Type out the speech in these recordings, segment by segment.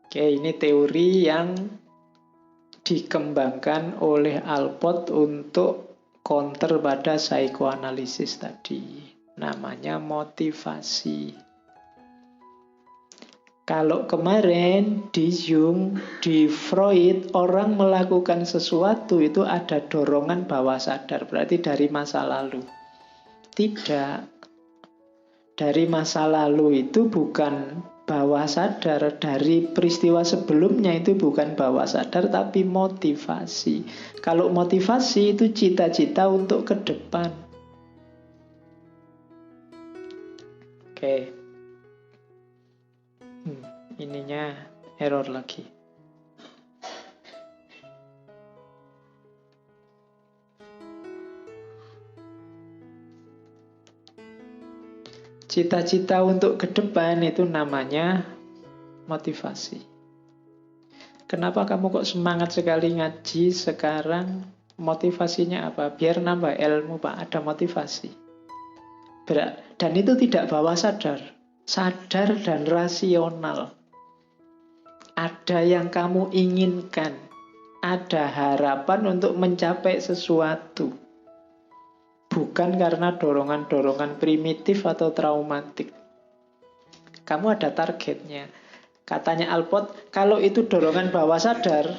Oke, ini teori yang dikembangkan oleh Alport untuk counter pada psikoanalisis tadi. Namanya motivasi. Kalau kemarin di Jung, di Freud, orang melakukan sesuatu itu ada dorongan bawah sadar, berarti dari masa lalu. Tidak. Dari masa lalu itu bukan bawah sadar, dari peristiwa sebelumnya itu bukan bawah sadar, tapi motivasi. Kalau motivasi itu cita-cita untuk ke depan. Oke. Ininya error lagi. Cita-cita untuk ke depan itu namanya motivasi. Kenapa kamu kok semangat sekali ngaji sekarang? Motivasinya apa? Biar nambah ilmu, Pak. Ada motivasi. Dan itu tidak bawah sadar. Sadar dan rasional. Ada yang kamu inginkan. Ada harapan untuk mencapai sesuatu. Bukan karena dorongan-dorongan primitif atau traumatik. Kamu ada targetnya. Katanya Alport, kalau itu dorongan bawah sadar,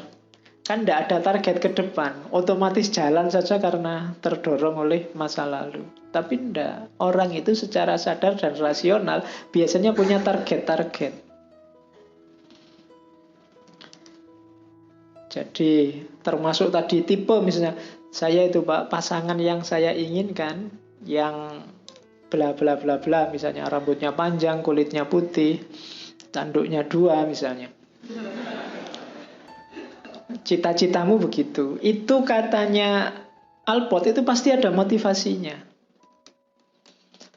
kan tidak ada target ke depan. Otomatis jalan saja karena terdorong oleh masa lalu. Tapi tidak. Orang itu secara sadar dan rasional biasanya punya target-target. Jadi termasuk tadi tipe misalnya, saya itu Pak, pasangan yang saya inginkan, yang bla bla bla bla, misalnya rambutnya panjang, kulitnya putih, tanduknya 2 misalnya. Cita-citamu begitu. Itu katanya Alport itu pasti ada motivasinya.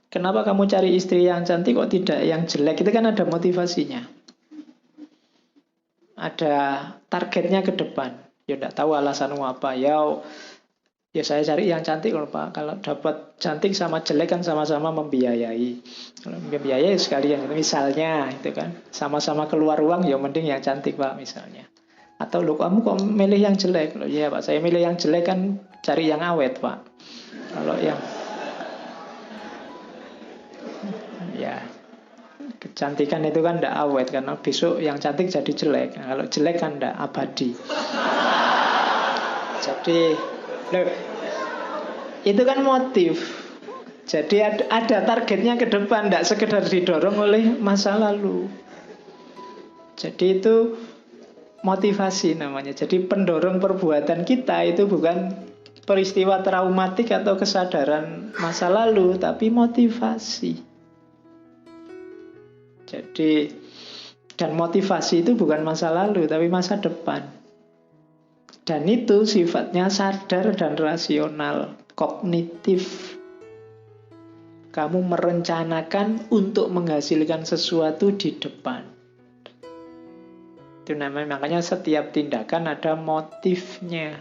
Kenapa kamu cari istri yang cantik kok tidak yang jelek? Itu kan ada motivasinya. Ada targetnya ke depan. Ya enggak tahu alasanmu apa. Ya saya cari yang cantik loh Pak. Kalau dapat cantik sama jelek kan sama-sama membiayai. Kalau membiayai sekalian misalnya itu kan. Sama-sama keluar uang ya mending yang cantik Pak misalnya. Atau loh kamu kok milih yang jelek? Loh iya Pak, saya milih yang jelek kan cari yang awet Pak. Kalau yang ya kecantikan itu kan tidak awet karena besok yang cantik jadi jelek. Nah, kalau jelek kan tidak abadi. Jadi loh, itu kan motif. Jadi ada targetnya ke depan, tidak sekedar didorong oleh masa lalu. Jadi itu motivasi namanya. Jadi pendorong perbuatan kita itu bukan peristiwa traumatik atau kesadaran masa lalu, tapi motivasi. Jadi dan motivasi itu bukan masa lalu, tapi masa depan. Dan itu sifatnya sadar dan rasional, kognitif. Kamu merencanakan untuk menghasilkan sesuatu di depan. Itu namanya, makanya setiap tindakan ada motifnya.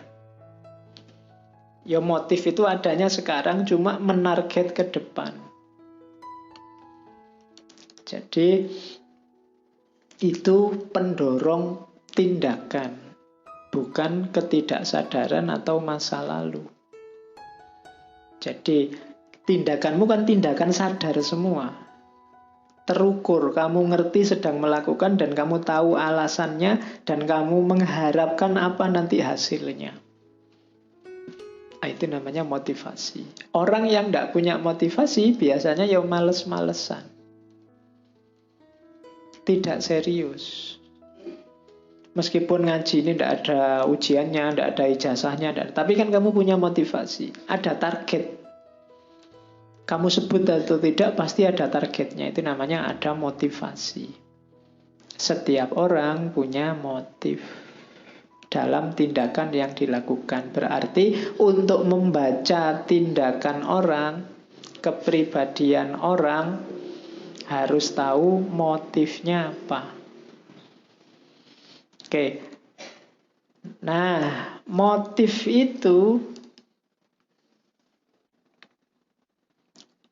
Ya motif itu adanya sekarang cuma menarget ke depan. Jadi itu pendorong tindakan, bukan ketidaksadaran atau masa lalu. Jadi tindakanmu kan tindakan sadar semua. Terukur, kamu ngerti sedang melakukan dan kamu tahu alasannya dan kamu mengharapkan apa nanti hasilnya. Itu namanya motivasi. Orang yang tidak punya motivasi biasanya ya males-malesan. Tidak serius. Meskipun ngaji ini tidak ada ujiannya, tidak ada ijazahnya, tapi kan kamu punya motivasi. Ada target. Kamu sebut atau tidak pasti ada targetnya. Itu namanya ada motivasi. Setiap orang punya motif dalam tindakan yang dilakukan. Berarti untuk membaca tindakan orang, kepribadian orang, harus tahu motifnya apa. Oke. Nah, motif itu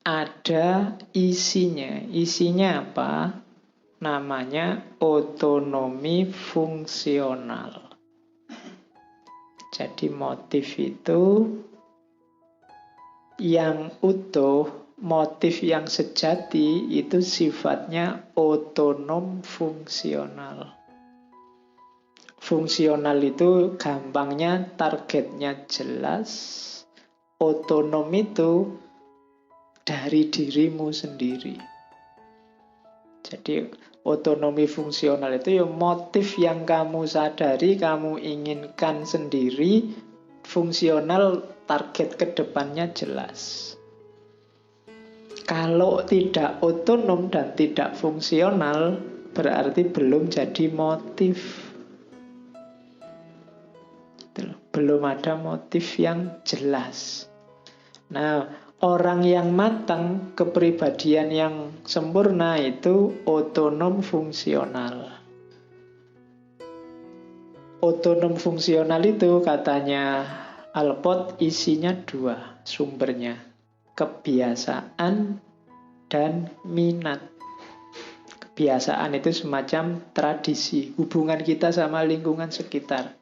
ada isinya. Isinya apa? namanya otonomi fungsional. Jadi motif itu yang utuh, motif yang sejati itu sifatnya otonom fungsional. Fungsional itu gampangnya targetnya jelas, otonom itu dari dirimu sendiri. Jadi otonomi fungsional itu ya motif yang kamu sadari, kamu inginkan sendiri, fungsional, target ke depannya jelas. Kalau tidak otonom dan tidak fungsional, berarti belum jadi motif. Belum ada motif yang jelas. Nah, orang yang matang, kepribadian yang sempurna itu otonom fungsional. Otonom fungsional itu katanya Alport isinya dua sumbernya. Kebiasaan dan minat. Kebiasaan itu semacam tradisi, hubungan kita sama lingkungan sekitar.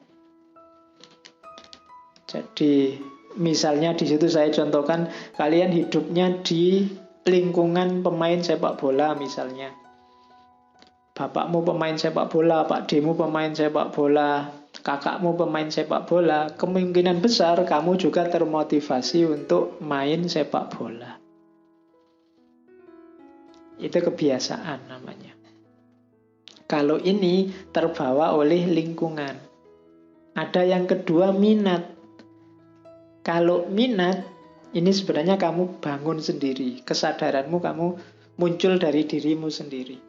Jadi misalnya di situ saya contohkan, kalian hidupnya di lingkungan pemain sepak bola misalnya. Bapakmu pemain sepak bola, Pak Demu pemain sepak bola, kakakmu pemain sepak bola, kemungkinan besar kamu juga termotivasi untuk main sepak bola. Itu kebiasaan namanya. Kalau ini terbawa oleh lingkungan. Ada yang kedua, minat. Kalau minat, ini sebenarnya kamu bangun sendiri. Kesadaranmu kamu muncul dari dirimu sendiri.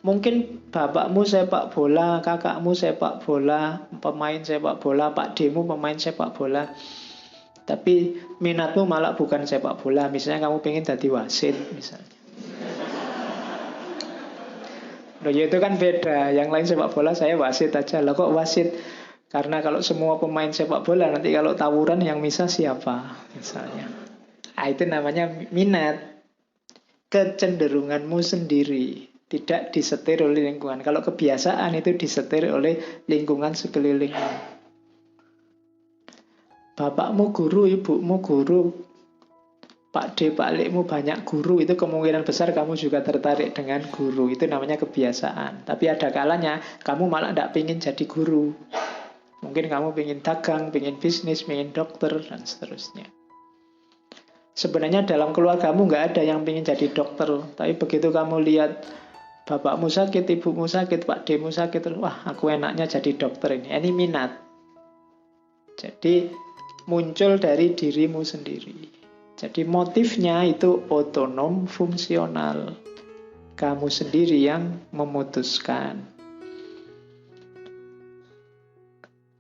Mungkin bapakmu sepak bola, kakakmu sepak bola, pemain sepak bola, Pak Demu pemain sepak bola. Tapi minatmu malah bukan sepak bola. Misalnya kamu pengen jadi wasit misalnya. Loh, ya itu kan beda. Yang lain sepak bola, saya wasit aja. Lah kok wasit? Karena kalau semua pemain sepak bola, nanti kalau tawuran yang misah siapa? Misalnya. Nah, itu namanya minat. Kecenderunganmu sendiri. Tidak disetir oleh lingkungan. Kalau kebiasaan itu disetir oleh lingkungan sekelilingmu. Bapakmu guru, ibumu guru, Pak D, Pak Lekmu banyak guru, itu kemungkinan besar kamu juga tertarik dengan guru. Itu namanya kebiasaan. Tapi ada kalanya kamu malah tidak pengen jadi guru. Mungkin kamu pengen dagang, pengen bisnis, pengen dokter, dan seterusnya. Sebenarnya dalam keluargamu nggak ada yang pengen jadi dokter. Tapi begitu kamu lihat bapakmu sakit, ibumu sakit, Pak Demu sakit, wah aku enaknya jadi dokter ini. Ini minat. Jadi muncul dari dirimu sendiri. Jadi motifnya itu otonom fungsional. Kamu sendiri yang memutuskan.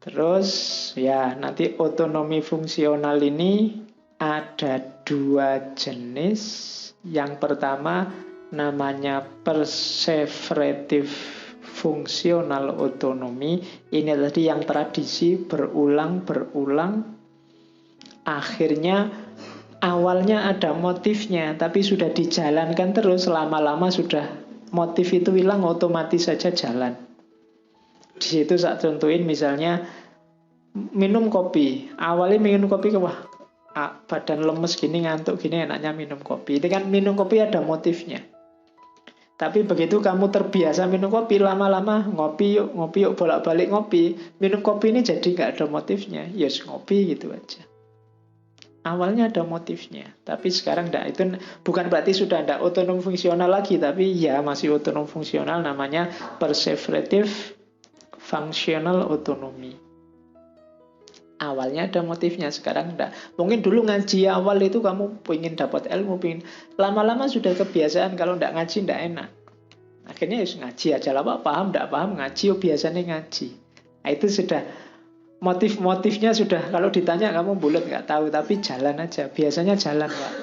Terus ya nanti otonomi fungsional ini ada dua jenis. Yang pertama namanya perseverative fungsional otonomi. Ini tadi yang tradisi berulang-berulang. Akhirnya awalnya ada motifnya, tapi sudah dijalankan terus, lama-lama sudah motif itu hilang, otomatis saja jalan. Di situ saya contohin misalnya minum kopi. Awalnya minum kopi, wah badan lemes gini, ngantuk gini, enaknya minum kopi. Itu kan minum kopi ada motifnya. Tapi begitu kamu terbiasa minum kopi, lama-lama ngopi yuk, bolak-balik ngopi. Minum kopi ini jadi nggak ada motifnya, yes ngopi gitu aja. Awalnya ada motifnya, tapi sekarang enggak. Itu bukan berarti sudah enggak otonom fungsional lagi, tapi ya masih otonom fungsional, namanya perseverative functional autonomy. Awalnya ada motifnya, sekarang enggak. Mungkin dulu ngaji awal itu kamu pengen dapat ilmu, pengen lama-lama sudah kebiasaan, kalau enggak ngaji enggak enak. Akhirnya ya ngaji aja lah, Pak. Paham enggak paham ngaji, biasanya ngaji. Nah, itu sudah motif-motifnya sudah, kalau ditanya kamu bulat nggak tahu, tapi jalan aja, biasanya jalan Pak.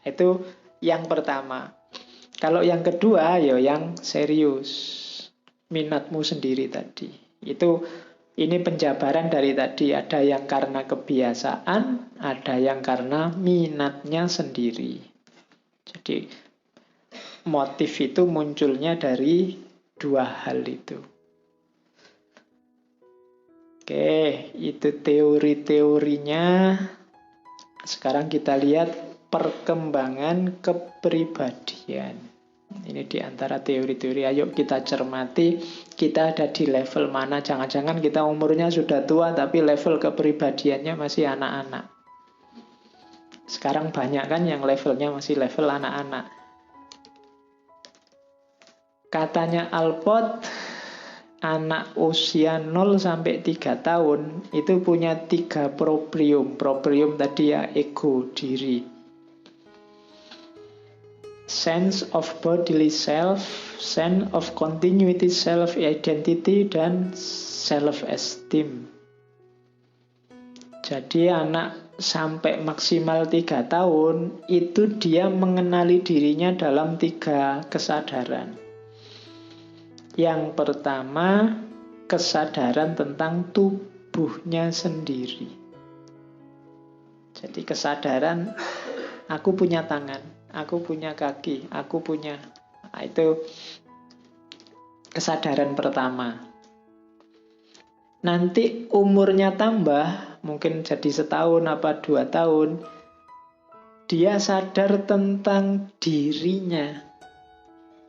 Itu yang pertama. Kalau yang kedua ya yang serius, minatmu sendiri tadi. Ini penjabaran dari tadi, ada yang karena kebiasaan, ada yang karena minatnya sendiri. Jadi motif itu munculnya dari dua hal itu. Oke, itu teori-teorinya. Sekarang kita lihat perkembangan kepribadian. Ini di antara teori-teori. Ayo kita cermati, kita ada di level mana. Jangan-jangan kita umurnya sudah tua, tapi level kepribadiannya masih anak-anak. Sekarang banyak kan yang levelnya masih level anak-anak. Katanya Alport, anak usia 0 sampai 3 tahun itu punya 3 proprium. Proprium tadi ya ego, diri. Sense of bodily self, sense of continuity self-identity, dan self-esteem. Jadi anak sampai maksimal 3 tahun itu dia mengenali dirinya dalam 3 kesadaran. Yang pertama, kesadaran tentang tubuhnya sendiri. Jadi kesadaran, aku punya tangan, aku punya kaki, aku punya... Nah, itu kesadaran pertama. Nanti umurnya tambah, mungkin jadi setahun apa 2 tahun, dia sadar tentang dirinya.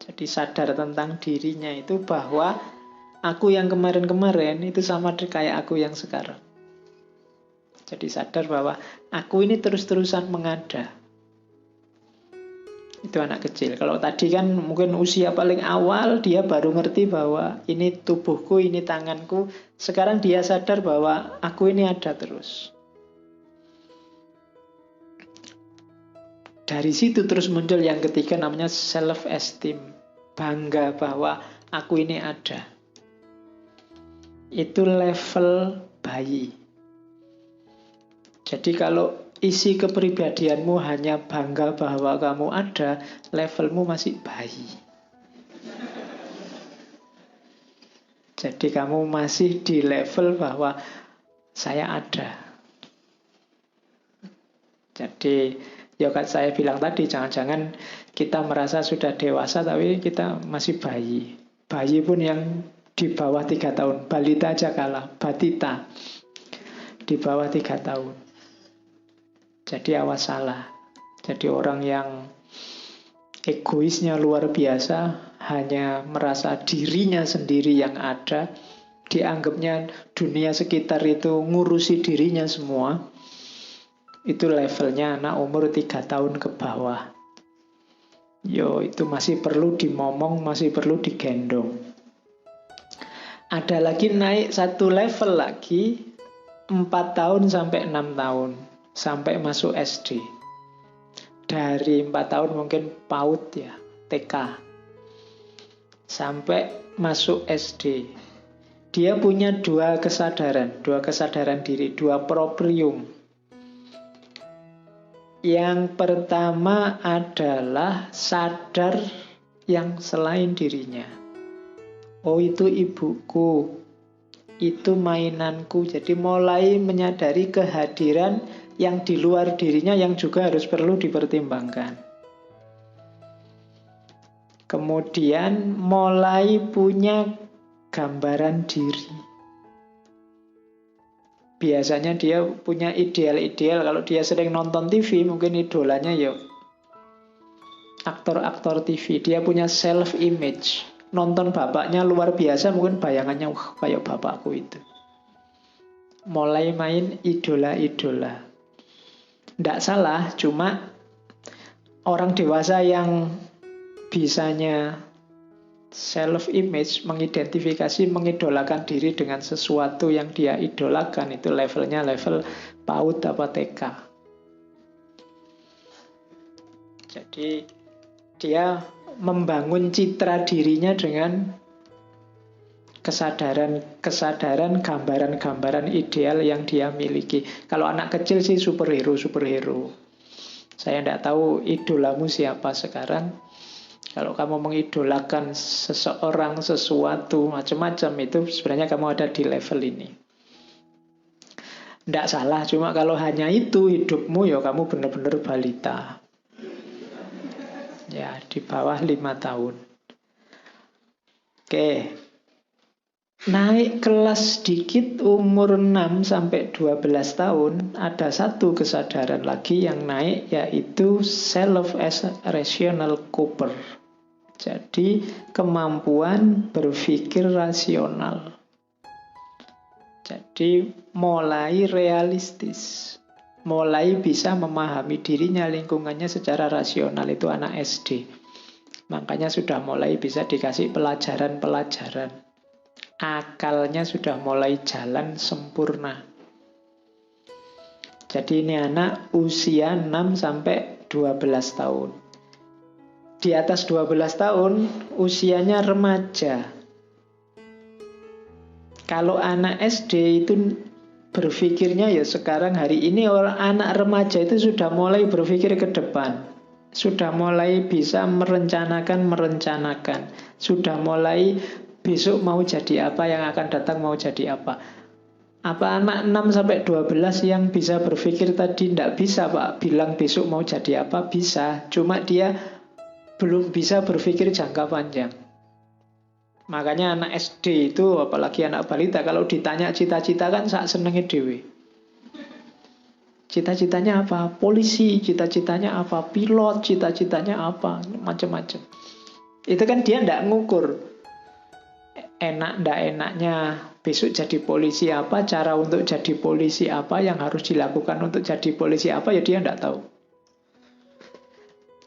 Jadi sadar tentang dirinya itu bahwa aku yang kemarin-kemarin itu sama kayak aku yang sekarang. Jadi sadar bahwa aku ini terus-terusan mengada. Itu anak kecil. Kalau tadi kan mungkin usia paling awal dia baru ngerti bahwa ini tubuhku, ini tanganku. Sekarang dia sadar bahwa aku ini ada terus. Dari situ terus muncul yang ketiga namanya self-esteem. Bangga bahwa aku ini ada. Itu level bayi. Jadi kalau isi kepribadianmu hanya bangga bahwa kamu ada, levelmu masih bayi. Jadi kamu masih di level bahwa saya ada. Jadi ya kan saya bilang tadi, jangan-jangan kita merasa sudah dewasa tapi kita masih bayi. Bayi pun yang di bawah 3 tahun. Balita aja kalah, batita. Di bawah 3 tahun. Jadi awas salah. Jadi orang yang egoisnya luar biasa, hanya merasa dirinya sendiri yang ada, dianggapnya dunia sekitar itu ngurusi dirinya semua. Itu levelnya anak umur 3 tahun ke bawah. Yo, itu masih perlu dimomong, masih perlu digendong. Ada lagi naik satu level lagi, 4 tahun sampai 6 tahun. Sampai masuk SD. Dari 4 tahun mungkin PAUD ya, TK. Sampai masuk SD. Dia punya 2 kesadaran diri, 2 proprium. Yang pertama adalah sadar yang selain dirinya. Oh, itu ibuku, itu mainanku. Jadi mulai menyadari kehadiran yang di luar dirinya yang juga harus perlu dipertimbangkan. Kemudian mulai punya gambaran diri. Biasanya dia punya ideal-ideal. Kalau dia sering nonton TV, mungkin idolanya ya aktor-aktor TV. Dia punya self-image. Nonton bapaknya luar biasa, mungkin bayangannya wah, kayak bapakku itu. Mulai main idola-idola. Nggak salah, cuma orang dewasa yang bisanya self-image, mengidentifikasi, mengidolakan diri dengan sesuatu yang dia idolakan, itu levelnya level PAUD apa TK. Jadi dia membangun citra dirinya dengan kesadaran, gambaran-gambaran ideal yang dia miliki. Kalau anak kecil sih superhero. Saya tidak tahu idolamu siapa sekarang. Kalau kamu mengidolakan seseorang, sesuatu, macam-macam, itu sebenarnya kamu ada di level ini. Tidak salah, cuma kalau hanya itu hidupmu, ya kamu benar-benar balita. Ya, di bawah 5 tahun. Oke. Naik kelas sedikit umur 6 sampai 12 tahun, ada satu kesadaran lagi yang naik, yaitu self as rational cooper. Jadi kemampuan berpikir rasional. Jadi mulai realistis, mulai bisa memahami dirinya, lingkungannya secara rasional. Itu anak SD. Makanya sudah mulai bisa dikasih pelajaran-pelajaran. Akalnya sudah mulai jalan sempurna. Jadi ini anak usia 6 sampai 12 tahun. Di atas 12 tahun usianya remaja. Kalau anak SD itu berpikirnya ya sekarang hari ini, orang anak remaja itu sudah mulai berpikir ke depan. Sudah mulai bisa merencanakan. Sudah mulai besok mau jadi apa, yang akan datang mau jadi apa. Apa anak 6 sampai 12 yang bisa berpikir tadi? Tidak bisa, Pak. Bilang besok mau jadi apa, bisa. Cuma dia belum bisa berpikir jangka panjang. Makanya anak SD itu, apalagi anak balita, kalau ditanya cita-cita kan sak senenge dhewe. Cita-citanya apa? Polisi, cita-citanya apa? Pilot, cita-citanya apa? Macam-macam. Itu kan dia tidak ngukur enak ndak enaknya besok jadi polisi apa, cara untuk jadi polisi apa, yang harus dilakukan untuk jadi polisi apa, ya dia ndak tahu.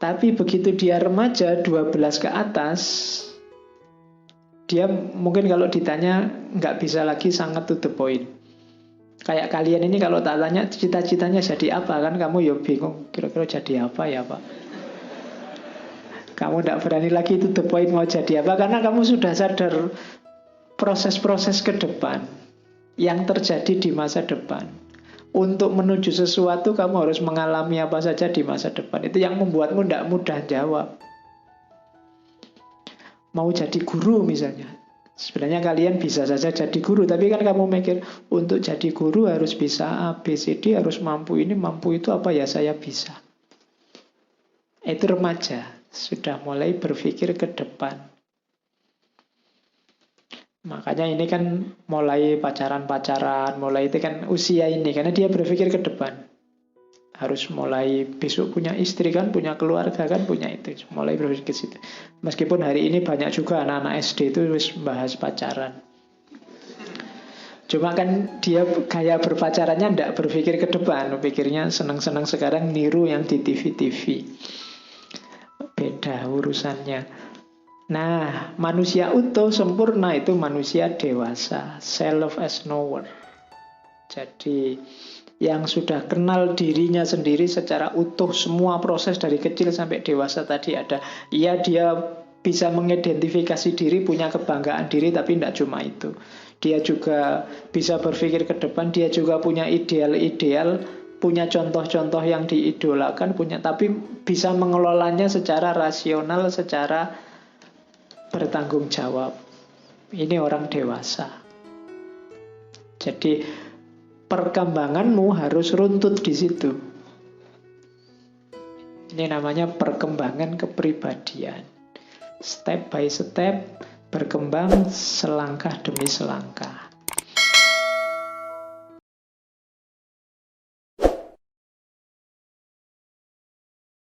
Tapi begitu dia remaja 12 ke atas, dia mungkin kalau ditanya nggak bisa lagi, sangat to the point. Kayak kalian ini kalau tak tanya cita-citanya jadi apa, kan kamu ya bingung, kira-kira jadi apa ya Pak. Kamu tidak berani lagi to the point mau jadi apa, karena kamu sudah sadar proses-proses ke depan yang terjadi di masa depan. Untuk menuju sesuatu kamu harus mengalami apa saja di masa depan. Itu yang membuatmu tidak mudah jawab. Mau jadi guru misalnya, sebenarnya kalian bisa saja jadi guru, tapi kan kamu mikir untuk jadi guru harus bisa A, B, C, D, harus mampu ini, mampu itu, apa ya saya bisa. Itu remaja, sudah mulai berpikir ke depan. Makanya ini kan mulai pacaran-pacaran, mulai itu kan usia ini, karena dia berpikir ke depan. Harus mulai besok punya istri kan, punya keluarga kan, punya itu. Mulai berpikir ke situ. Meskipun hari ini banyak juga anak-anak SD itu bahas pacaran. Cuma kan dia gaya berpacarannya tidak berpikir ke depan, pikirnya senang-senang sekarang, niru yang di TV-TV. Beda urusannya. Nah, manusia utuh sempurna itu manusia dewasa, self as knower. Jadi yang sudah kenal dirinya sendiri secara utuh, semua proses dari kecil sampai dewasa tadi ada. Iya, dia bisa mengidentifikasi diri, punya kebanggaan diri, tapi tidak cuma itu. Dia juga bisa berpikir ke depan, dia juga punya ideal-ideal, punya contoh-contoh yang diidolakan, tapi bisa mengelolanya secara rasional, secara bertanggung jawab. Ini orang dewasa. Jadi perkembanganmu harus runtut di situ. Ini namanya perkembangan kepribadian. Step by step, berkembang selangkah demi selangkah.